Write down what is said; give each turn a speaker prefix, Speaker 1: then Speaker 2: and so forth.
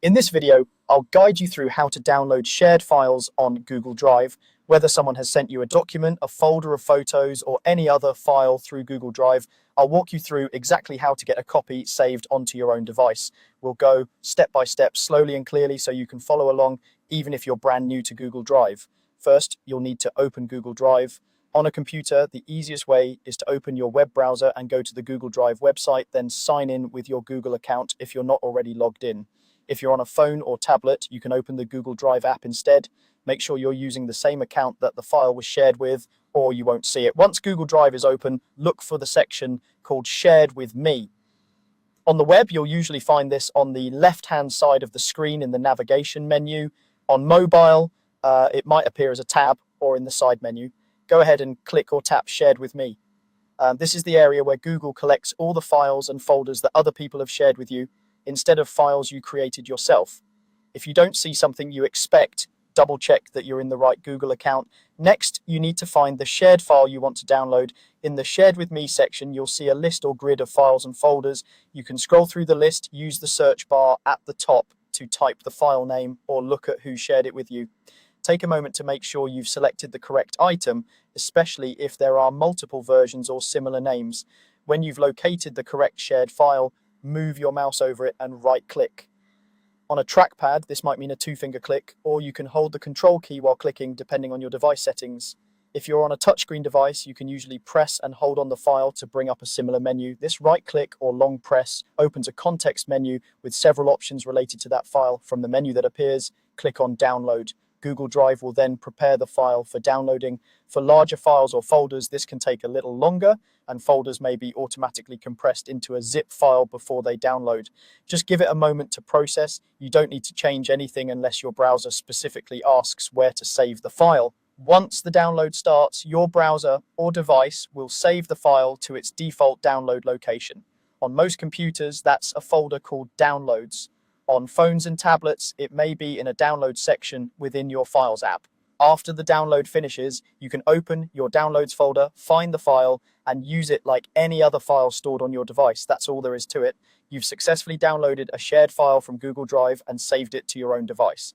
Speaker 1: In this video, I'll guide you through how to download shared files on Google Drive, whether someone has sent you a document, a folder of photos, or any other file through Google Drive. I'll walk you through exactly how to get a copy saved onto your own device. We'll go step by step, slowly and clearly, so you can follow along even if you're brand new to Google Drive. First, you'll need to open Google Drive. On a computer, the easiest way is to open your web browser and go to the Google Drive website, then sign in with your Google account if you're not already logged in. If you're on a phone or tablet, you can open the Google Drive app instead. Make sure you're using the same account that the file was shared with, or you won't see it. Once Google Drive is open, look for the section called Shared with Me. On the web, you'll usually find this on the left-hand side of the screen in the navigation menu. On mobile, it might appear as a tab or in the side menu. Go ahead and click or tap Shared with Me. This is the area where Google collects all the files and folders that other people have shared with you, instead of files you created yourself. If you don't see something you expect, double check that you're in the right Google account. Next, you need to find the shared file you want to download. In the Shared with Me section, you'll see a list or grid of files and folders. You can scroll through the list, use the search bar at the top to type the file name or look at who shared it with you. Take a moment to make sure you've selected the correct item, especially if there are multiple versions or similar names. When you've located the correct shared file, move your mouse over it and right-click. On a trackpad, this might mean a two-finger click, or you can hold the control key while clicking depending on your device settings. If you're on a touchscreen device, you can usually press and hold on the file to bring up a similar menu. This right-click or long press opens a context menu with several options related to that file. From the menu that appears, click on Download. Google Drive will then prepare the file for downloading. For larger files or folders, this can take a little longer, and folders may be automatically compressed into a zip file before they download. Just give it a moment to process. You don't need to change anything unless your browser specifically asks where to save the file. Once the download starts, your browser or device will save the file to its default download location. On most computers, that's a folder called Downloads. On phones and tablets, it may be in a download section within your Files app. After the download finishes, you can open your Downloads folder, find the file, and use it like any other file stored on your device. That's all there is to it. You've successfully downloaded a shared file from Google Drive and saved it to your own device.